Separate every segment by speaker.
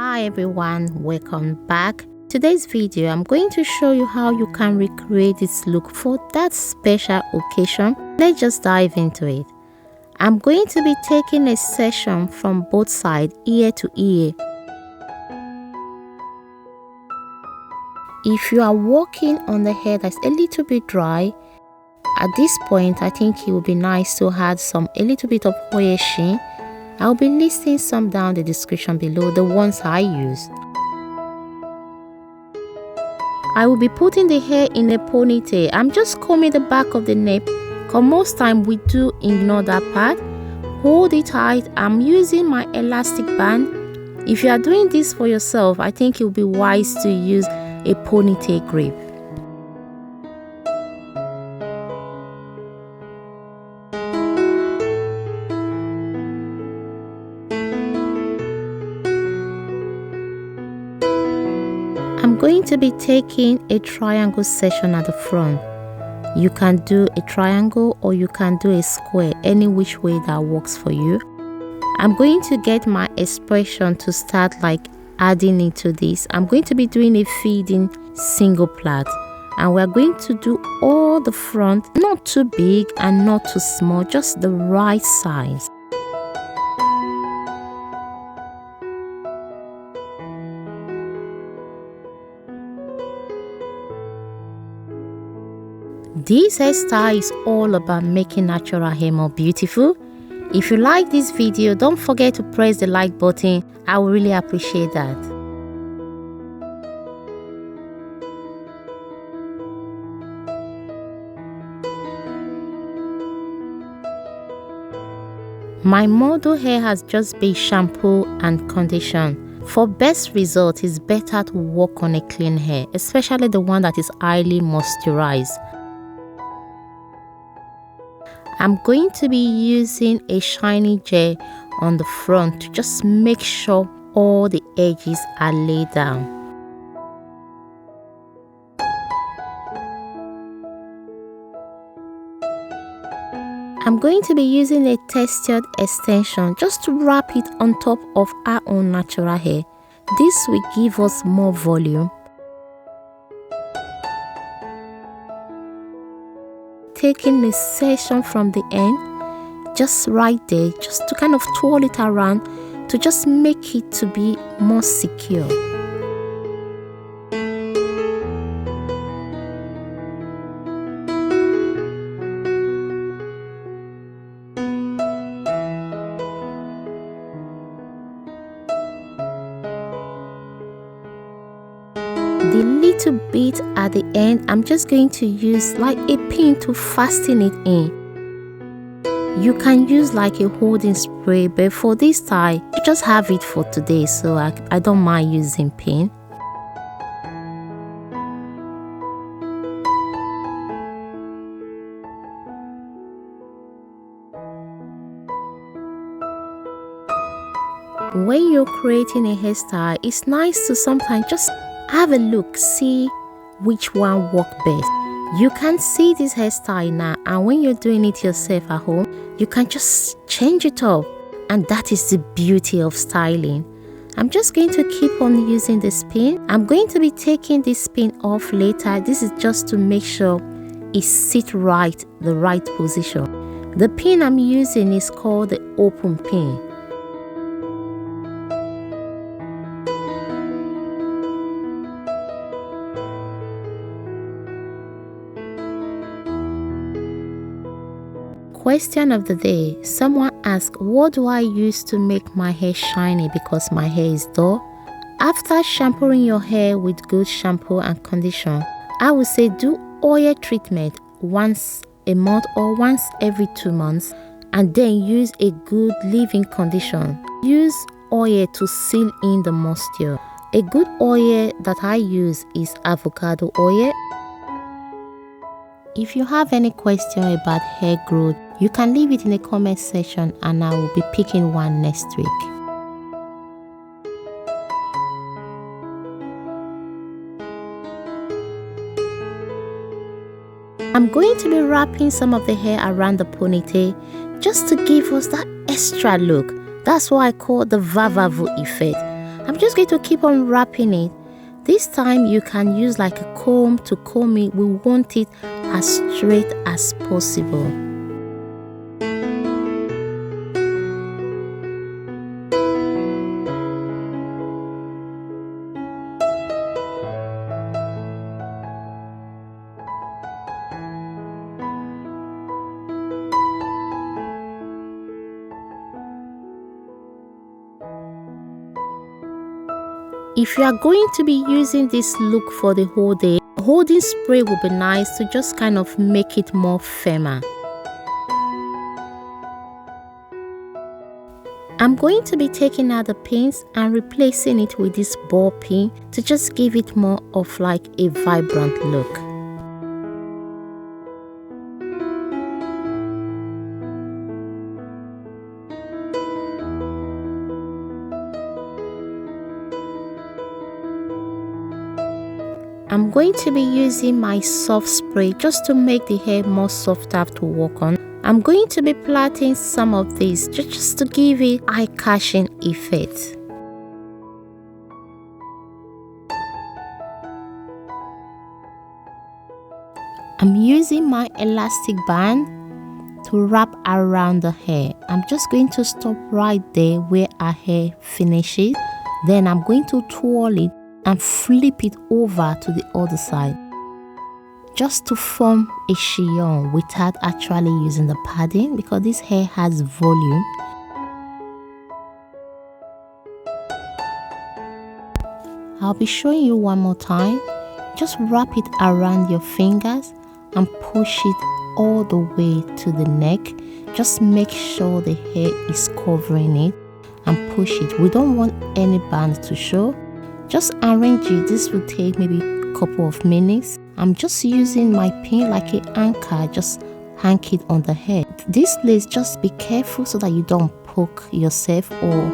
Speaker 1: Hi everyone, welcome back. Today's video I'm going to show you how you can recreate this look for that special occasion. Let's just dive into it. I'm going to be taking a section from both sides, ear to ear. If you are working on the hair that's a little bit dry, at this point I think it would be nice to add a little bit of oil sheen. I'll be listing some down the description below, the ones I used. I will be putting the hair in a ponytail. I'm just combing the back of the neck, because most time we do ignore that part. Hold it tight. I'm using my elastic band. If you are doing this for yourself, I think it will be wise to use a ponytail grip. I'm going to be taking a triangle section at the front. You can do a triangle or you can do a square, any which way that works for you. I'm going to get my expression to start like adding into this. I'm going to be doing a feeding single plait, and we're going to do all the front, not too big and not too small, just the right size. This hairstyle is all about making natural hair more beautiful. If you like this video, don't forget to press the like button. I will really appreciate that. My model hair has just been shampooed and conditioned. For best result, it's better to work on a clean hair, especially the one that is highly moisturized. I'm going to be using a shiny gel on the front to just make sure all the edges are laid down. I'm going to be using a textured extension just to wrap it on top of our own natural hair. This will give us more volume. Taking the section from the end, just right there, just to kind of twirl it around to just make it to be more secure. The little bit at the end, I'm just going to use like a pin to fasten it in. You can use like a holding spray, but for this style, you just have it for today, so I don't mind using pin. When you're creating a hairstyle, it's nice to sometimes just have a look, see which one works best. You can see this hairstyle now, and when you're doing it yourself at home, you can just change it up, and that is the beauty of styling. I'm just going to keep on using the pin. I'm going to be taking this pin off later. This is just to make sure it sits right, the right position. The pin I'm using is called the open pin. Question of the day. Someone asked, what do I use to make my hair shiny because my hair is dull? After shampooing your hair with good shampoo and conditioner, I would say do oil treatment once a month or once every 2 months, and then use a good leave-in conditioner. Use oil to seal in the moisture. A good oil that I use is avocado oil. If you have any question about hair growth, you can leave it in the comment section and I will be picking one next week. I'm going to be wrapping some of the hair around the ponytail just to give us that extra look. That's what I call the vavavoom effect. I'm just going to keep on wrapping it. This time you can use like a comb to comb it. We want it as straight as possible. If you are going to be using this look for the whole day, holding spray will be nice to just kind of make it more firmer. I'm going to be taking out the pins and replacing it with this ball pin to just give it more of like a vibrant look. I'm going to be using my soft spray just to make the hair more softer to work on. I'm going to be plaiting some of these just to give it eye-catching effect. I'm using my elastic band to wrap around the hair. I'm just going to stop right there where our hair finishes. Then I'm going to twirl it and flip it over to the other side just to form a chignon without actually using the padding, because this hair has volume. I'll be showing you one more time. Just wrap it around your fingers and push it all the way to the neck. Just make sure the hair is covering it and push it. We don't want any band to show. Just arrange it. This will take maybe a couple of minutes. I'm just using my pin like an anchor, just hang it on the hair. This lace, just be careful so that you don't poke yourself or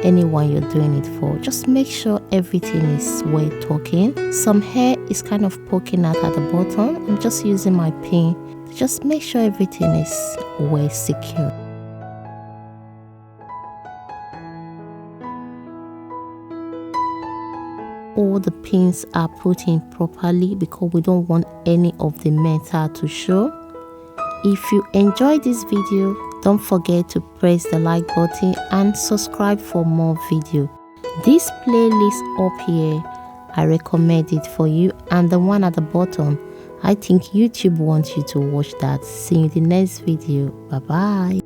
Speaker 1: anyone you're doing it for. Just make sure everything is well tucking. Some hair is kind of poking out at the bottom. I'm just using my pin to just make sure everything is well secure. All the pins are put in properly because we don't want any of the metal to show. If you enjoyed this video, don't forget to press the like button and subscribe for more video. This playlist up here, I recommend it for you, and the one at the bottom, I think YouTube wants you to watch that. See you in the next video. Bye bye.